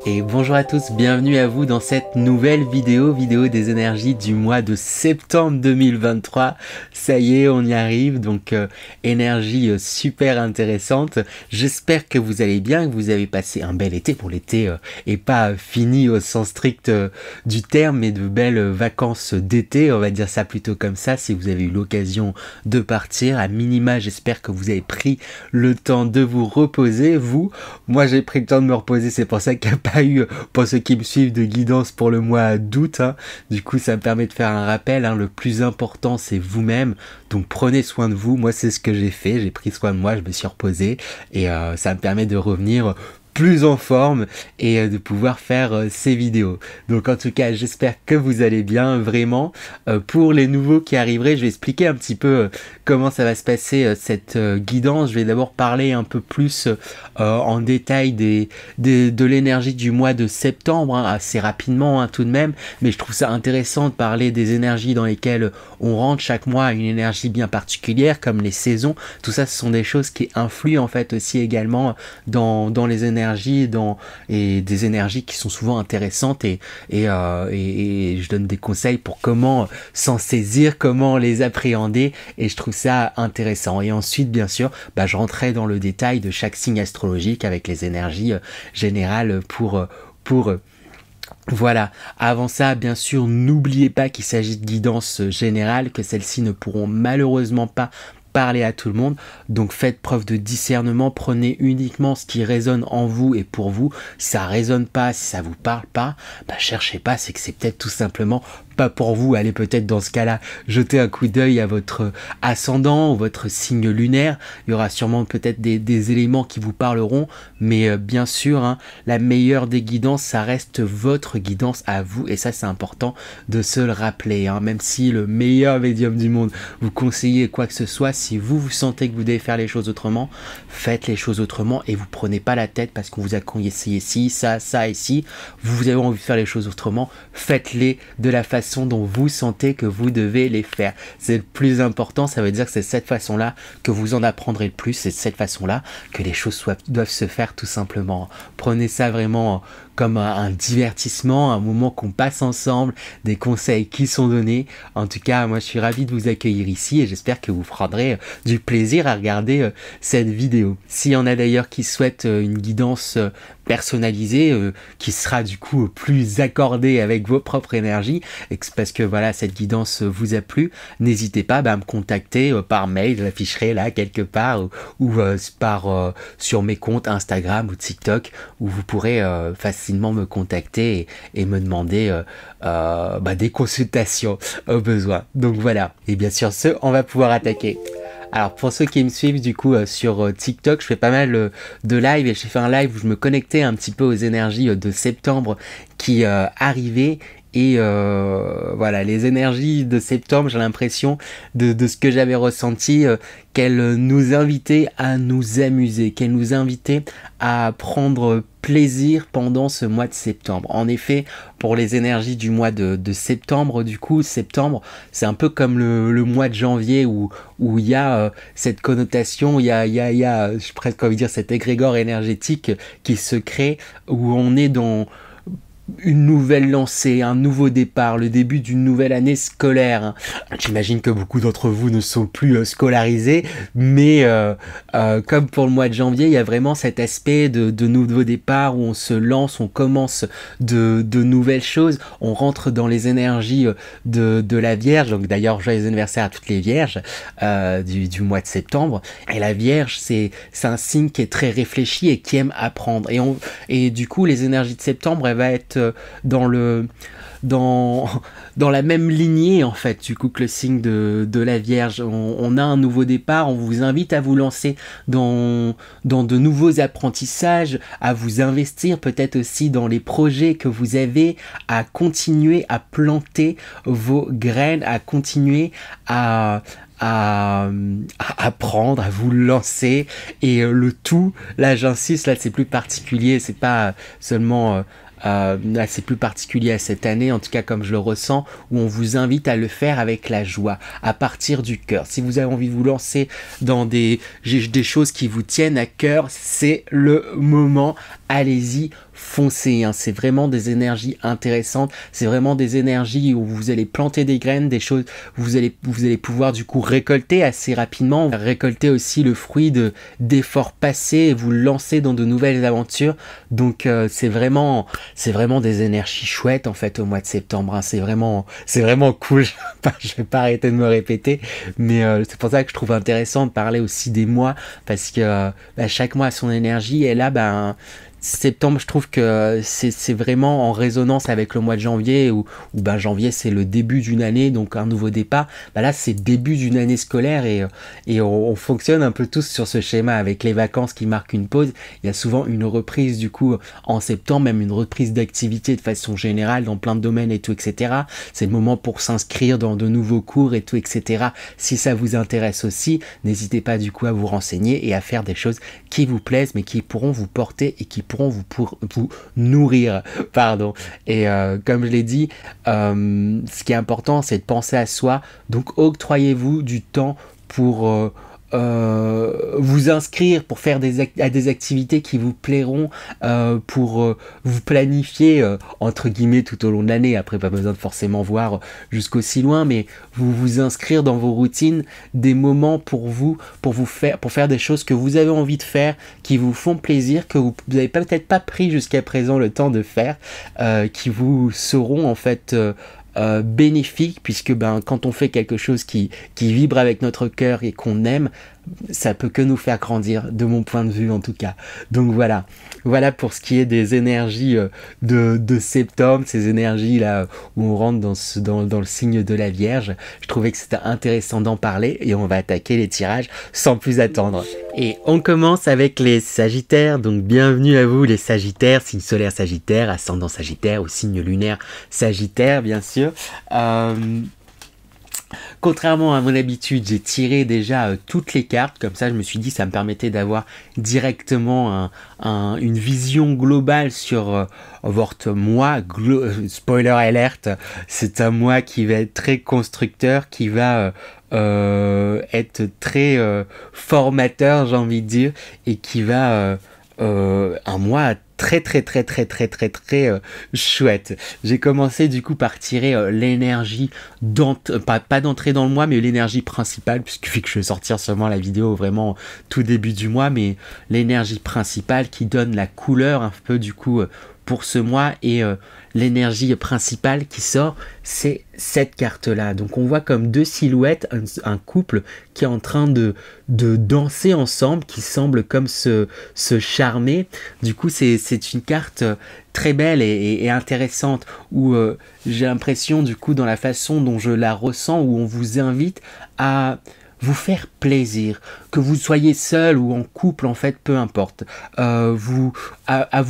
Et bonjour à tous, bienvenue à vous dans cette nouvelle vidéo des énergies du mois de septembre 2023. Ça y est, on y arrive, donc énergie super intéressante. J'espère que vous allez bien, que vous avez passé un bel été. Pour l'été et pas fini au sens strict du terme, mais de belles vacances d'été, on va dire ça plutôt comme ça, si vous avez eu l'occasion de partir. À minima, j'espère que vous avez pris le temps de vous reposer. Moi j'ai pris le temps de me reposer, c'est pour ça qu'il n'y a pas eu, pour ceux qui me suivent, de guidance pour le mois d'août. Du coup, ça me permet de faire un rappel. Le plus important, c'est vous-même. Donc, prenez soin de vous. Moi, c'est ce que j'ai fait. J'ai pris soin de moi, je me suis reposé. Et ça me permet de revenir plus en forme et de pouvoir faire ces vidéos. Donc en tout cas, j'espère que vous allez bien, vraiment. Pour les nouveaux qui arriveraient, je vais expliquer un petit peu comment ça va se passer cette guidance. Je vais d'abord parler un peu plus en détail de l'énergie du mois de septembre, assez rapidement tout de même, mais je trouve ça intéressant de parler des énergies dans lesquelles on rentre chaque mois à une énergie bien particulière, comme les saisons. Tout ça, ce sont des choses qui influent en fait aussi également dans les énergies et des énergies qui sont souvent intéressantes et je donne des conseils pour comment s'en saisir, comment les appréhender, et je trouve ça intéressant. Et ensuite, bien sûr, je rentrais dans le détail de chaque signe astrologique avec les énergies générales pour voilà. Avant ça, bien sûr, n'oubliez pas qu'il s'agit de guidance générale, que celles-ci ne pourront malheureusement pas parler à tout le monde, donc faites preuve de discernement, prenez uniquement ce qui résonne en vous et pour vous. Si ça résonne pas, si ça vous parle pas, cherchez pas, c'est que c'est peut-être tout simplement pas pour vous. Allez peut-être dans ce cas-là jeter un coup d'œil à votre ascendant ou votre signe lunaire. Il y aura sûrement peut-être des éléments qui vous parleront, mais bien sûr, la meilleure des guidances, ça reste votre guidance à vous, et ça c'est important de se le rappeler. Même si le meilleur médium du monde vous conseille quoi que ce soit, si vous sentez que vous devez faire les choses autrement, faites les choses autrement et vous prenez pas la tête parce qu'on vous a conseillé ci, ça et ci. Vous avez envie de faire les choses autrement, faites-les de la façon dont vous sentez que vous devez les faire. C'est le plus important. Ça veut dire que c'est cette façon-là que vous en apprendrez le plus. C'est cette façon-là que les choses doivent se faire, tout simplement. Prenez ça vraiment comme un divertissement, un moment qu'on passe ensemble, des conseils qui sont donnés. En tout cas, moi je suis ravi de vous accueillir ici et j'espère que vous prendrez du plaisir à regarder cette vidéo. S'il y en a d'ailleurs qui souhaitent une guidance personnalisée, qui sera du coup plus accordée avec vos propres énergies, parce que voilà, cette guidance vous a plu, n'hésitez pas à me contacter par mail, je l'afficherai là quelque part, ou sur mes comptes Instagram ou TikTok, où vous pourrez facilement me contacter et me demander des consultations au besoin. Donc voilà, et bien sûr on va pouvoir attaquer. Alors pour ceux qui me suivent du coup sur TikTok, je fais pas mal de live, et j'ai fait un live où je me connectais un petit peu aux énergies de septembre qui arrivaient. Et voilà, les énergies de septembre, j'ai l'impression de ce que j'avais ressenti, qu'elles nous invitaient à nous amuser, qu'elles nous invitaient à prendre plaisir pendant ce mois de septembre. En effet, pour les énergies du mois de septembre, du coup, septembre, c'est un peu comme le mois de janvier où il y a cette connotation, il y a j'ai presque envie de dire cet égrégore énergétique qui se crée, où on est dans une nouvelle lancée, un nouveau départ, le début d'une nouvelle année scolaire. J'imagine que beaucoup d'entre vous ne sont plus scolarisés, mais comme pour le mois de janvier, il y a vraiment cet aspect de nouveau départ où on se lance, on commence de nouvelles choses, on rentre dans les énergies de la Vierge. Donc d'ailleurs, joyeux anniversaire à toutes les Vierges du mois de septembre. Et la Vierge, c'est un signe qui est très réfléchi et qui aime apprendre. Et du coup, les énergies de septembre, elles vont être dans la même lignée en fait du coup que le signe de la Vierge. On a un nouveau départ, on vous invite à vous lancer dans de nouveaux apprentissages, à vous investir peut-être aussi dans les projets que vous avez, à continuer à planter vos graines, à continuer à apprendre, à vous lancer, et le tout, là j'insiste, là c'est plus particulier, c'est pas seulement là c'est plus particulier à cette année, en tout cas comme je le ressens, où on vous invite à le faire avec la joie, à partir du cœur. Si vous avez envie de vous lancer dans des choses qui vous tiennent à cœur, c'est le moment, allez-y, foncez, hein. C'est vraiment des énergies intéressantes, c'est vraiment des énergies où vous allez planter des graines, des choses, vous allez pouvoir du coup récolter assez rapidement, récolter aussi le fruit d'efforts passés et vous lancer dans de nouvelles aventures. Donc c'est vraiment des énergies chouettes en fait au mois de septembre, hein. C'est vraiment cool. Je vais pas arrêter de me répéter, mais c'est pour ça que je trouve intéressant de parler aussi des mois, parce que chaque mois a son énergie, et là septembre, je trouve que c'est vraiment en résonance avec le mois de janvier, où janvier c'est le début d'une année, donc un nouveau départ. Là c'est le début d'une année scolaire, et on fonctionne un peu tous sur ce schéma avec les vacances qui marquent une pause. Il y a souvent une reprise du coup en septembre, même une reprise d'activité de façon générale dans plein de domaines et tout, etc. C'est le moment pour s'inscrire dans de nouveaux cours et tout, etc. Si ça vous intéresse aussi, n'hésitez pas du coup à vous renseigner et à faire des choses qui vous plaisent, mais qui pourront vous porter et qui pourront vous nourrir, pardon. Et comme je l'ai dit, ce qui est important, c'est de penser à soi. Donc octroyez-vous du temps pour vous inscrire, pour faire des activités qui vous plairont, pour vous planifier entre guillemets tout au long de l'année. Après, pas besoin de forcément voir jusqu'aussi loin, mais vous inscrire dans vos routines des moments pour faire des choses que vous avez envie de faire, qui vous font plaisir, que vous n'avez peut-être pas pris jusqu'à présent le temps de faire, qui vous seront en fait bénéfique, puisque quand on fait quelque chose qui vibre avec notre cœur et qu'on aime, ça peut que nous faire grandir, de mon point de vue en tout cas. Donc voilà pour ce qui est des énergies de septembre, ces énergies là où on rentre dans le signe de la Vierge. Je trouvais que c'était intéressant d'en parler, et on va attaquer les tirages sans plus attendre. Et on commence avec les Sagittaires, donc bienvenue à vous les Sagittaires, signe solaire Sagittaire, ascendant Sagittaire ou signe lunaire Sagittaire bien sûr. Contrairement à mon habitude, j'ai tiré déjà toutes les cartes, comme ça je me suis dit ça me permettait d'avoir directement une vision globale sur votre mois. Spoiler alert, c'est un mois qui va être très constructeur, qui va être très formateur, j'ai envie de dire, et qui va un mois très chouette. J'ai commencé du coup par tirer l'énergie pas d'entrée dans le mois, mais l'énergie principale, puisque vu que je vais sortir seulement la vidéo vraiment tout début du mois, mais l'énergie principale qui donne la couleur un peu du coup pour ce mois, et l'énergie principale qui sort, c'est cette carte là. Donc on voit comme deux silhouettes, un couple qui est en train de danser ensemble, qui semble comme se charmer. Du coup c'est une carte très belle et intéressante, où j'ai l'impression du coup dans la façon dont je la ressens, où on vous invite à vous faire plaisir, que vous soyez seul ou en couple, en fait, peu importe. À vous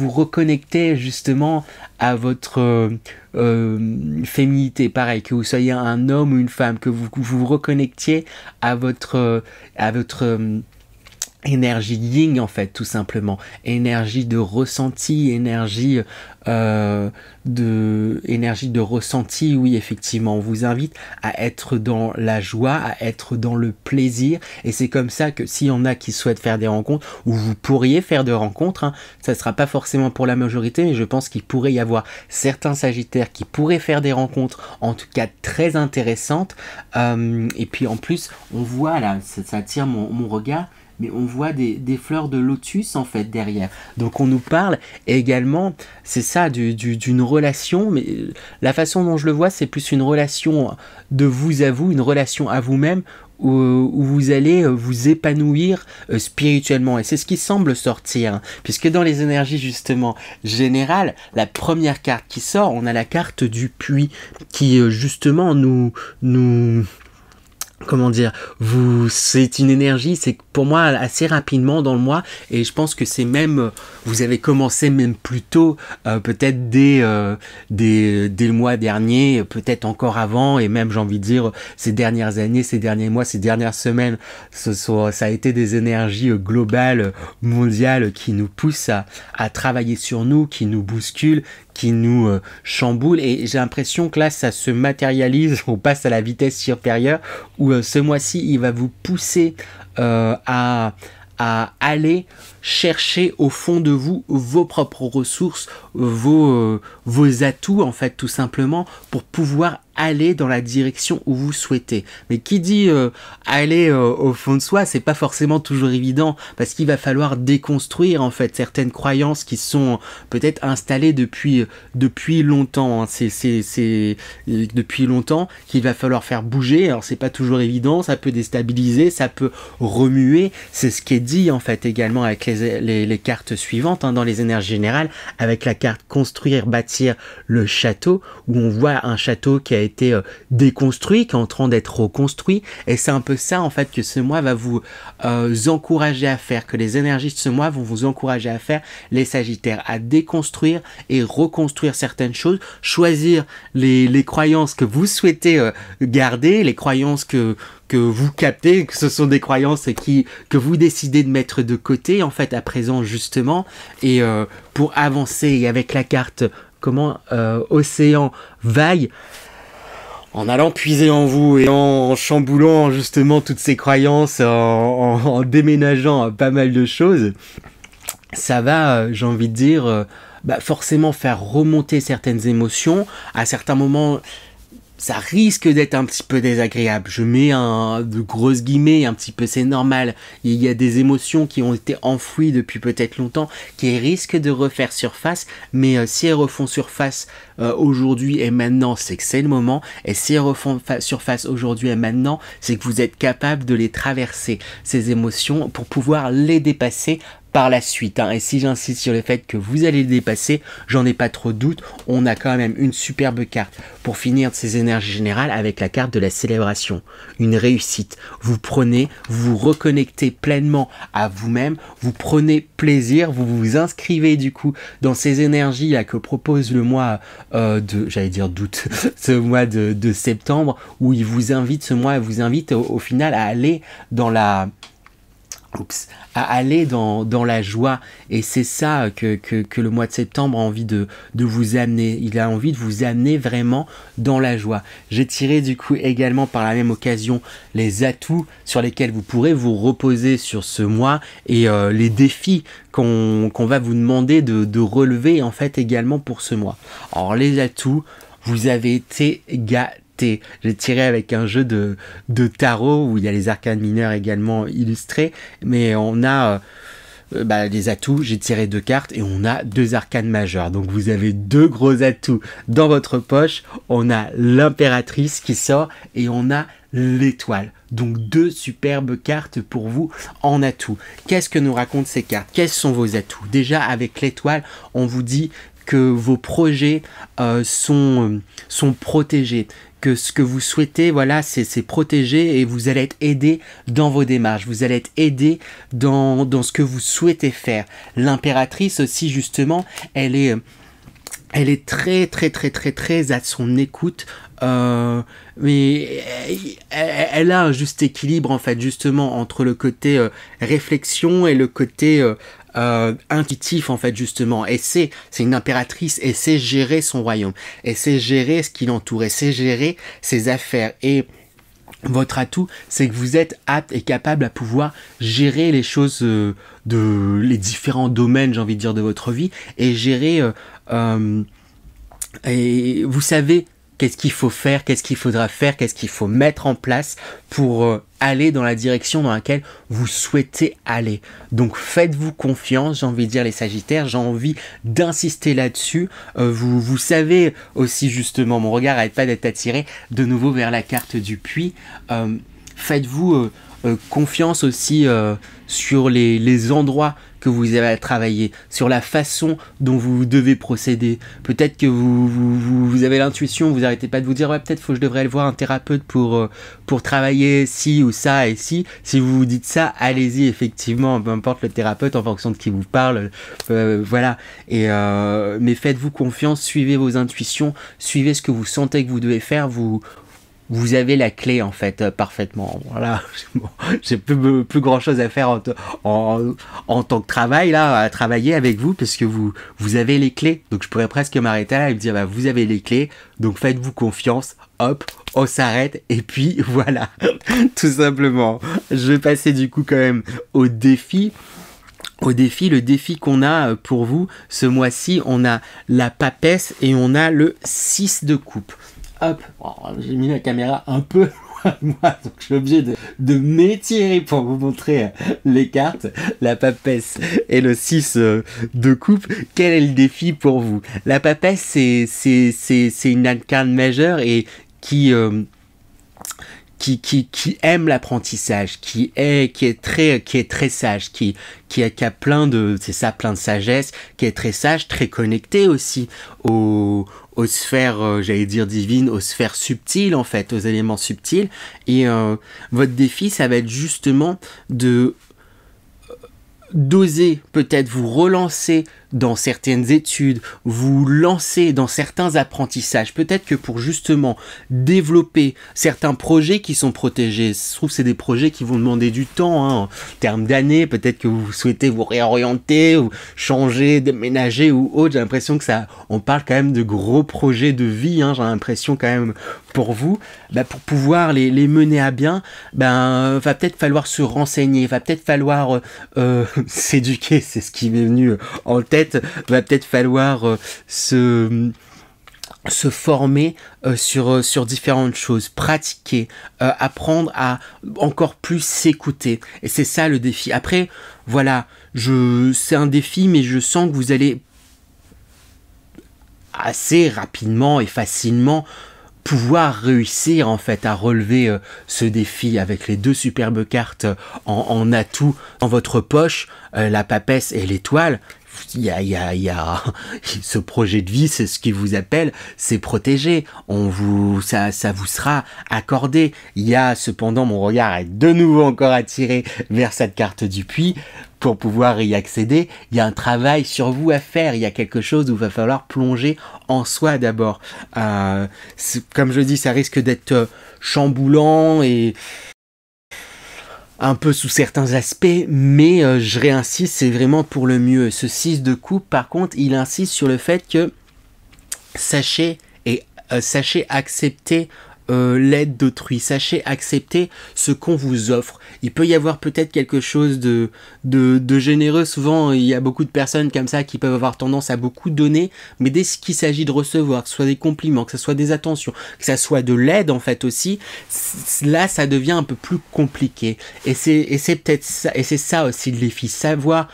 reconnecter justement à votre féminité, pareil, que vous soyez un homme ou une femme, que vous reconnectiez à votre énergie yin en fait, tout simplement, énergie de ressenti, énergie de ressenti. Oui, effectivement, on vous invite à être dans la joie, à être dans le plaisir, et c'est comme ça que s'il y en a qui souhaitent faire des rencontres, ou vous pourriez faire des rencontres, hein, ça sera pas forcément pour la majorité, mais je pense qu'il pourrait y avoir certains Sagittaires qui pourraient faire des rencontres, en tout cas très intéressantes, et puis en plus, on voit là, ça attire mon regard, mais on voit des fleurs de lotus en fait derrière. Donc on nous parle également, c'est ça, d'une relation, mais la façon dont je le vois, c'est plus une relation de vous à vous, une relation à vous-même, où vous allez vous épanouir spirituellement. Et c'est ce qui semble sortir, hein, puisque dans les énergies justement générales, la première carte qui sort, on a la carte du puits, qui justement nous comment dire, c'est une énergie, c'est pour moi assez rapidement dans le mois, et je pense que c'est même, vous avez commencé même plus tôt, peut-être dès le mois dernier, peut-être encore avant, et même j'ai envie de dire ces dernières années, ces derniers mois, ces dernières semaines, ça a été des énergies globales, mondiales, qui nous poussent à travailler sur nous, qui nous bousculent, qui nous chamboule, et j'ai l'impression que là ça se matérialise, on passe à la vitesse supérieure, où ce mois-ci il va vous pousser à à aller chercher au fond de vous vos propres ressources, vos atouts en fait tout simplement pour pouvoir aller dans la direction où vous souhaitez. Mais qui dit aller au fond de soi, c'est pas forcément toujours évident parce qu'il va falloir déconstruire en fait certaines croyances qui sont peut-être installées depuis longtemps. Hein. C'est depuis longtemps qu'il va falloir faire bouger. Alors c'est pas toujours évident, ça peut déstabiliser, ça peut remuer. C'est ce qui est dit en fait également avec les cartes suivantes hein, dans les énergies générales, avec la carte construire, bâtir le château, où on voit un château qui a été déconstruit, qui est en train d'être reconstruit, et c'est un peu ça en fait que ce mois va vous encourager à faire, que les énergies de ce mois vont vous encourager à faire, les Sagittaires, à déconstruire et reconstruire certaines choses, choisir les croyances que vous souhaitez garder, les croyances que vous captez, que ce sont des croyances que vous décidez de mettre de côté en fait à présent justement, et pour avancer. Et avec la carte océan, vague, en allant puiser en vous et en chamboulant justement toutes ces croyances, en déménageant pas mal de choses, ça va, j'ai envie de dire, forcément faire remonter certaines émotions. À certains moments, ça risque d'être un petit peu désagréable. Je mets de grosses guillemets, un petit peu, c'est normal. Il y a des émotions qui ont été enfouies depuis peut-être longtemps, qui risquent de refaire surface, mais si elles refont surface aujourd'hui et maintenant, c'est que c'est le moment. Et si elles refont surface aujourd'hui et maintenant, c'est que vous êtes capable de les traverser, ces émotions, pour pouvoir les dépasser par la suite, hein. Et si j'insiste sur le fait que vous allez le dépasser, j'en ai pas trop de doute, on a quand même une superbe carte pour finir de ces énergies générales avec la carte de la célébration, une réussite. Vous vous reconnectez pleinement à vous-même, vous prenez plaisir, vous vous inscrivez du coup dans ces énergies là que propose le mois d'août, ce mois de septembre, où ce mois vous invite au final à aller dans la la joie. Et c'est ça que le mois de septembre a envie de vous amener. Il a envie de vous amener vraiment dans la joie. J'ai tiré du coup également par la même occasion les atouts sur lesquels vous pourrez vous reposer sur ce mois, et les défis qu'on va vous demander de relever en fait également pour ce mois. Alors les atouts, vous avez été gâtés. J'ai tiré avec un jeu de tarot où il y a les arcanes mineurs également illustrés, mais on a les atouts. J'ai tiré 2 cartes et on a 2 arcanes majeures, donc vous avez 2 gros atouts dans votre poche. On a l'impératrice qui sort et on a l'étoile, donc 2 superbes cartes pour vous en atout. Qu'est-ce que nous racontent ces cartes? Quels sont vos atouts? Déjà avec l'étoile, on vous dit que vos projets sont protégés, que ce que vous souhaitez, voilà, c'est protégé, et vous allez être aidé dans vos démarches, vous allez être aidé dans ce que vous souhaitez faire. L'impératrice aussi, justement, elle est très très très très très à son écoute, mais elle a un juste équilibre en fait, justement, entre le côté réflexion et le côté intuitif en fait, justement. Et c'est une impératrice, et c'est gérer son royaume, et c'est gérer ce qui l'entoure, et c'est gérer ses affaires. Et votre atout, c'est que vous êtes apte et capable à pouvoir gérer les choses les différents domaines, j'ai envie de dire, de votre vie, et gérer et vous savez qu'est-ce qu'il faut faire, qu'est-ce qu'il faudra faire, qu'est-ce qu'il faut mettre en place pour aller dans la direction dans laquelle vous souhaitez aller. Donc faites-vous confiance, j'ai envie de dire, les Sagittaires, j'ai envie d'insister là-dessus. Vous savez aussi, justement, mon regard n'arrête pas d'être attiré de nouveau vers la carte du puits. Faites-vous confiance aussi sur les endroits que vous avez à travailler, sur la façon dont vous devez procéder. Peut-être que vous avez l'intuition, vous n'arrêtez pas de vous dire, ouais, peut-être faut que je devrais aller voir un thérapeute pour travailler ci ou ça et ci. Si vous vous dites ça, allez-y, effectivement, peu importe le thérapeute, en fonction de qui vous parle, voilà. Et mais faites-vous confiance, suivez vos intuitions, suivez ce que vous sentez que vous devez faire, vous vous avez la clé en fait parfaitement. Voilà, bon, j'ai plus grand chose à faire en tant que travail là, à travailler avec vous, parce que vous avez les clés. Donc je pourrais presque m'arrêter là et me dire bah, vous avez les clés, donc faites-vous confiance. Hop, on s'arrête et puis voilà, tout simplement. Je vais passer du coup quand même au défi. Le défi qu'on a pour vous ce mois-ci, on a la papesse et on a le 6 de coupe. Hop, oh, j'ai mis la caméra un peu loin de moi, donc je suis obligé de m'étirer pour vous montrer les cartes, la papesse et le 6 de coupe. Quel est le défi pour vous? La papesse, c'est une arcane majeure et qui aime l'apprentissage, qui est très sage, qui a plein de sagesse, qui est très sage, très connecté aussi aux sphères, j'allais dire divines, aux sphères subtiles en fait, aux éléments subtils. Et votre défi, ça va être justement d'oser peut-être vous relancer dans certaines études, vous lancer dans certains apprentissages, peut-être que pour justement développer certains projets qui sont protégés. Je trouve que c'est des projets qui vont demander du temps, hein, en termes d'années, peut-être que vous souhaitez vous réorienter, ou changer, déménager ou autre. J'ai l'impression que on parle quand même de gros projets de vie, hein, j'ai l'impression quand même pour vous, pour pouvoir les mener à bien, va peut-être falloir se renseigner, va peut-être falloir s'éduquer, c'est ce qui m'est venu en tête, va peut-être falloir se former sur différentes choses, pratiquer, apprendre à encore plus s'écouter. Et c'est ça le défi. Après, voilà, c'est un défi, mais je sens que vous allez assez rapidement et facilement pouvoir réussir en fait à relever ce défi avec les deux superbes cartes en atout dans votre poche, la papesse et l'étoile. Il y a ce projet de vie, c'est ce qui vous appelle, c'est protégé. Ça vous sera accordé. Il y a cependant, mon regard est de nouveau encore attiré vers cette carte du puits. Pour pouvoir y accéder, il y a un travail sur vous à faire. Il y a quelque chose où il va falloir plonger en soi d'abord. Comme je dis, ça risque d'être chamboulant et un peu sous certains aspects, mais je réinsiste, c'est vraiment pour le mieux. Ce 6 de coupe, par contre, il insiste sur le fait que sachez accepter l'aide d'autrui, sachez accepter ce qu'on vous offre. Il peut y avoir peut-être quelque chose de généreux. Souvent, il y a beaucoup de personnes comme ça qui peuvent avoir tendance à beaucoup donner, mais dès qu'il s'agit de recevoir, que ce soit des compliments, que ce soit des attentions, que ce soit de l'aide en fait aussi, là ça devient un peu plus compliqué. Et c'est peut-être ça, et c'est ça aussi le défi, savoir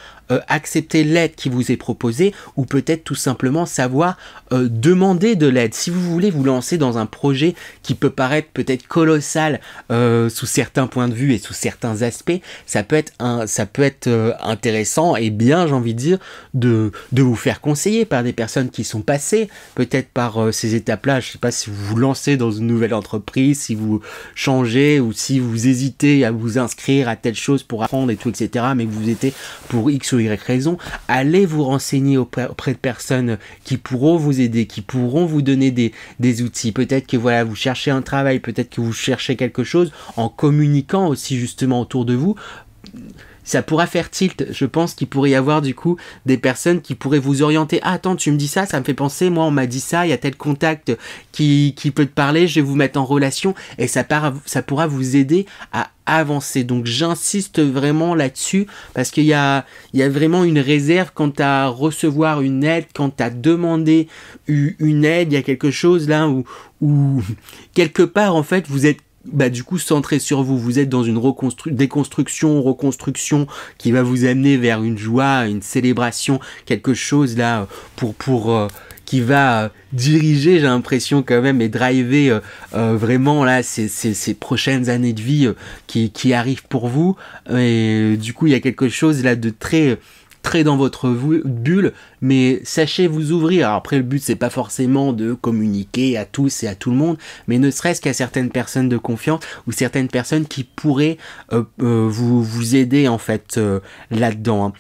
accepter l'aide qui vous est proposée, ou peut-être tout simplement savoir demander de l'aide. Si vous voulez vous lancer dans un projet qui peut paraître peut-être colossal sous certains points de vue et sous certains aspects, ça peut être intéressant et bien, j'ai envie de dire, de vous faire conseiller par des personnes qui sont passées peut-être par ces étapes-là. Je ne sais pas si vous vous lancez dans une nouvelle entreprise, si vous changez ou si vous hésitez à vous inscrire à telle chose pour apprendre et tout, etc., mais que vous étiez pour X ou Y raison, allez vous renseigner auprès de personnes qui pourront vous aider, qui pourront vous donner des outils. Peut-être que voilà, vous cherchez un travail, peut-être que vous cherchez quelque chose, en communiquant aussi justement autour de vous. Ça pourra faire tilt. Je pense qu'il pourrait y avoir du coup des personnes qui pourraient vous orienter. Ah, attends, tu me dis ça, ça me fait penser, moi on m'a dit ça, il y a tel contact qui peut te parler, je vais vous mettre en relation, et ça pourra vous aider à avancer. Donc j'insiste vraiment là-dessus, parce qu'il y a vraiment une réserve quant à recevoir une aide, quant à demander une aide. Il y a quelque chose là où quelque part en fait vous êtes du coup centré sur vous. Vous êtes dans une reconstruction qui va vous amener vers une joie, une célébration, quelque chose là pour qui va diriger, j'ai l'impression quand même, et driver vraiment là ces prochaines années de vie qui arrivent pour vous. Et du coup il y a quelque chose là de très dans votre bulle, mais sachez vous ouvrir. Alors après, le but c'est pas forcément de communiquer à tous et à tout le monde, mais ne serait-ce qu'à certaines personnes de confiance ou certaines personnes qui pourraient vous aider en fait là-dedans, hein.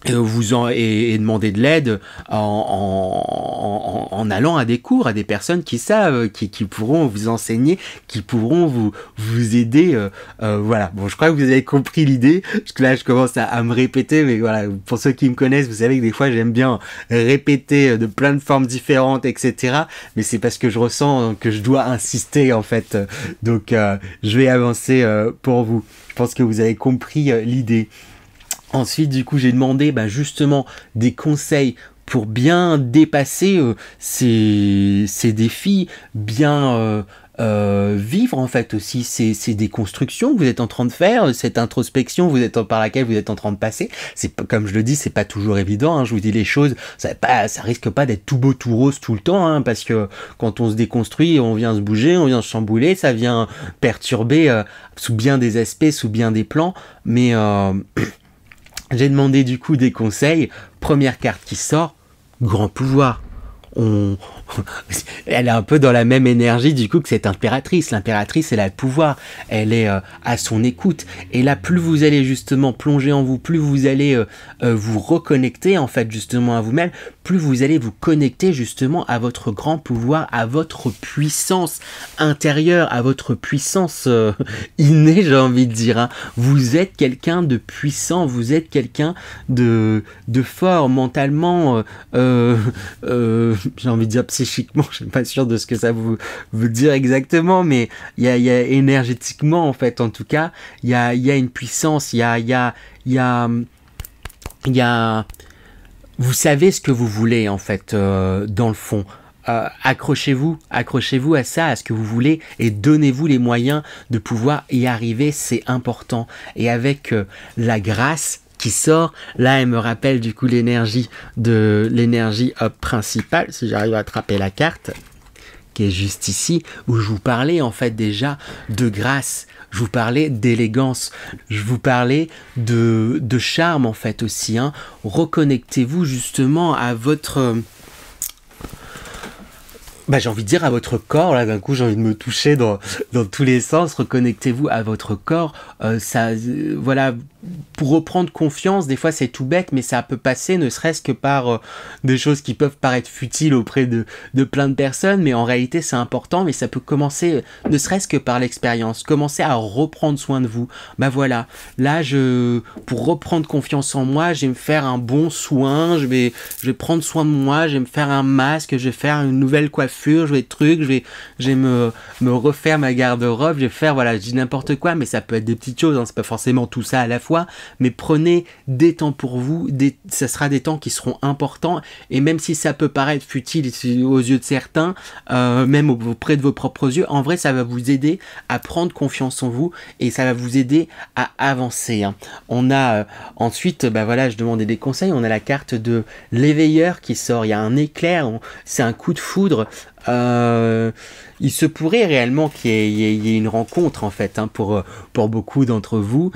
et demander de l'aide en allant à des cours, à des personnes qui savent, qui pourront vous enseigner, qui pourront vous aider. Voilà, bon, je crois que vous avez compris l'idée, parce que là je commence à me répéter, mais voilà, pour ceux qui me connaissent, vous savez que des fois j'aime bien répéter de plein de formes différentes, etc. Mais c'est parce que je ressens que je dois insister en fait. Donc je vais avancer pour vous. Je pense que vous avez compris l'idée. Ensuite, du coup, j'ai demandé justement des conseils pour bien dépasser ces défis, bien vivre en fait aussi ces déconstructions que vous êtes en train de faire, cette introspection par laquelle vous êtes en train de passer. C'est comme je le dis, c'est pas toujours évident. Hein, je vous dis les choses, ça risque pas d'être tout beau tout rose tout le temps, hein, parce que quand on se déconstruit, on vient se bouger, on vient se chambouler, ça vient perturber sous bien des aspects, sous bien des plans, mais j'ai demandé du coup des conseils. Première carte qui sort, grand pouvoir. Elle est un peu dans la même énergie du coup que cette impératrice. L'impératrice, elle a le pouvoir, elle est à son écoute. Et là, plus vous allez justement plonger en vous, plus vous allez vous reconnecter en fait justement à vous-même, plus vous allez vous connecter justement à votre grand pouvoir, à votre puissance intérieure, à votre puissance innée, j'ai envie de dire. Hein. Vous êtes quelqu'un de puissant, vous êtes quelqu'un de fort mentalement, j'ai envie de dire psychiquement, je suis pas sûr de ce que ça veut dire exactement, mais il y a énergétiquement en fait, en tout cas, il y a une puissance, il y a vous savez ce que vous voulez en fait dans le fond. Accrochez-vous à ça, à ce que vous voulez, et donnez-vous les moyens de pouvoir y arriver, c'est important. Et avec la grâce qui sort, là elle me rappelle du coup l'énergie principale, si j'arrive à attraper la carte, qui est juste ici, où je vous parlais en fait déjà de grâce, je vous parlais d'élégance, je vous parlais de charme en fait aussi. Hein. Reconnectez-vous justement à votre... j'ai envie de dire à votre corps, là d'un coup j'ai envie de me toucher dans tous les sens. Reconnectez-vous à votre corps, voilà, pour reprendre confiance. Des fois c'est tout bête, mais ça peut passer ne serait-ce que par des choses qui peuvent paraître futiles auprès de plein de personnes, mais en réalité c'est important. Mais ça peut commencer ne serait-ce que par l'expérience, commencer à reprendre soin de vous. Voilà, là pour reprendre confiance en moi, je vais me faire un bon soin, je vais prendre soin de moi, je vais me faire un masque, je vais faire une nouvelle coiffure, je vais me refaire ma garde-robe, je vais faire, voilà, je dis n'importe quoi, mais ça peut être des petites choses, hein, c'est pas forcément tout ça à la fois, mais prenez des temps pour vous, ça sera des temps qui seront importants, et même si ça peut paraître futile aux yeux de certains, même auprès de vos propres yeux, en vrai ça va vous aider à prendre confiance en vous, et ça va vous aider à avancer. Hein. On a ensuite, voilà, je demandais des conseils, on a la carte de l'éveilleur qui sort, il y a un éclair, c'est un coup de foudre. Il se pourrait réellement qu'il y ait une rencontre en fait, hein, pour beaucoup d'entre vous.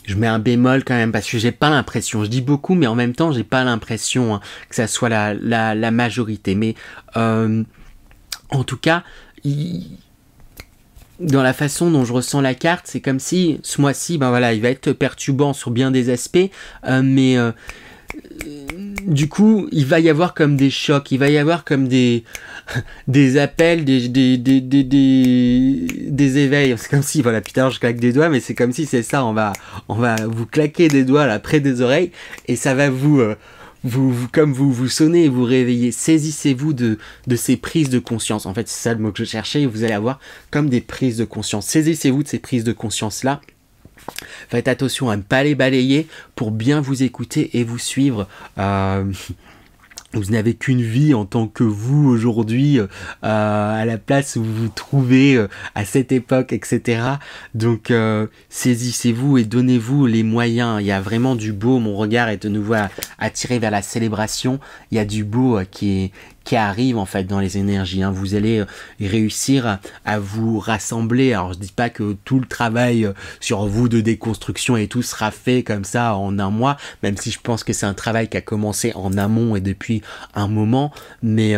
Je mets un bémol quand même parce que j'ai pas l'impression, je dis beaucoup mais en même temps j'ai pas l'impression, hein, que ça soit la majorité, mais en tout cas dans la façon dont je ressens la carte, c'est comme si ce mois-ci, voilà, il va être perturbant sur bien des aspects, mais du coup, il va y avoir comme des chocs, il va y avoir comme des appels, des éveils. C'est comme si, voilà, putain, je claque des doigts, mais c'est comme si c'est ça, on va vous claquer des doigts là près des oreilles, et ça va comme vous sonnez et vous réveillez. Saisissez-vous de ces prises de conscience. En fait, c'est ça le mot que je cherchais, et vous allez avoir comme des prises de conscience. Saisissez-vous de ces prises de conscience-là. Faites attention à ne pas les balayer pour bien vous écouter et vous suivre. Vous n'avez qu'une vie en tant que vous aujourd'hui, à la place où vous vous trouvez à cette époque, etc. Donc saisissez-vous et donnez-vous les moyens. Il y a vraiment du beau, mon regard est de nouveau attiré vers la célébration. Il y a du beau qui arrive en fait dans les énergies. Hein. Vous allez réussir à vous rassembler. Alors je dis pas que tout le travail sur vous de déconstruction et tout sera fait comme ça en un mois, même si je pense que c'est un travail qui a commencé en amont et depuis un moment, mais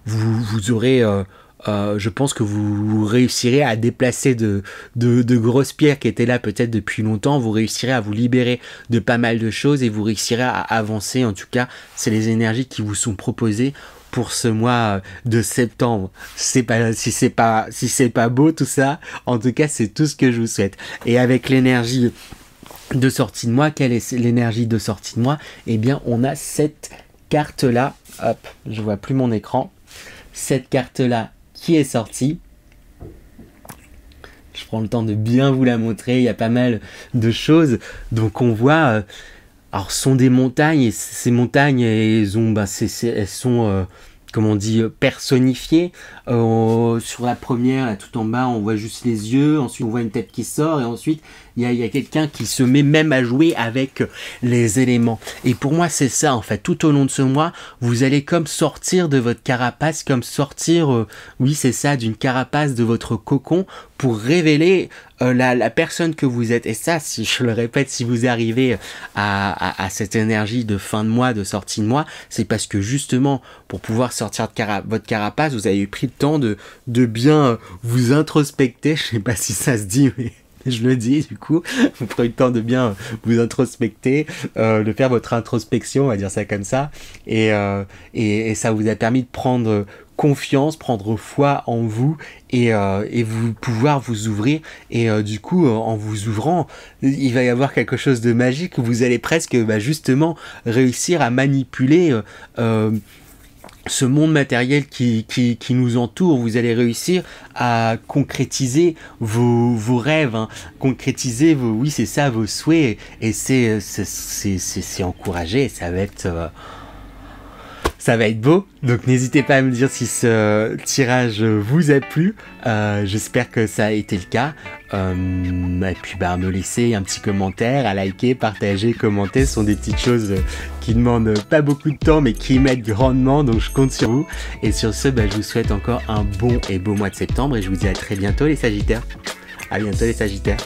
vous aurez je pense que vous réussirez à déplacer de grosses pierres qui étaient là peut-être depuis longtemps, vous réussirez à vous libérer de pas mal de choses et vous réussirez à avancer. En tout cas, c'est les énergies qui vous sont proposées pour ce mois de septembre. Si c'est pas beau tout ça, en tout cas, c'est tout ce que je vous souhaite. Et avec l'énergie de sortie de mois, quelle est l'énergie de sortie de mois? Eh bien, on a cette carte-là. Hop, je vois plus mon écran. Cette carte-là qui est sortie. Je prends le temps de bien vous la montrer. Il y a pas mal de choses. Donc, on voit... alors, ce sont des montagnes. Et ces montagnes, elles sont... comme on dit, personnifiées. Sur la première, là, tout en bas, on voit juste les yeux. Ensuite, on voit une tête qui sort. Et ensuite, il y a quelqu'un qui se met même à jouer avec les éléments. Et pour moi, c'est ça, en fait. Tout au long de ce mois, vous allez comme sortir de votre carapace, comme sortir, oui, c'est ça, d'une carapace, de votre cocon, pour révéler la personne que vous êtes. Et ça, si je le répète, si vous arrivez à cette énergie de fin de mois, de sortie de mois, c'est parce que justement, pour pouvoir sortir de votre carapace, vous avez pris le temps de bien vous introspecter. Je sais pas si ça se dit, mais... je le dis, du coup, vous prenez le temps de bien vous introspecter, de faire votre introspection, on va dire ça comme ça, et ça vous a permis de prendre confiance, prendre foi en vous, et vous pouvoir vous ouvrir, et du coup, en vous ouvrant, il va y avoir quelque chose de magique, vous allez presque, justement, réussir à manipuler ce monde matériel qui nous entoure. Vous allez réussir à concrétiser vos rêves, hein, concrétiser vos souhaits, et c'est encouragé, ça va être beau. Donc n'hésitez pas à me dire si ce tirage vous a plu. J'espère que ça a été le cas. Et puis me laisser un petit commentaire, à liker, partager, commenter. Ce sont des petites choses qui demandent pas beaucoup de temps mais qui m'aident grandement. Donc je compte sur vous. Et sur ce, je vous souhaite encore un bon et beau mois de septembre. Et je vous dis à très bientôt les Sagittaires. À bientôt les Sagittaires.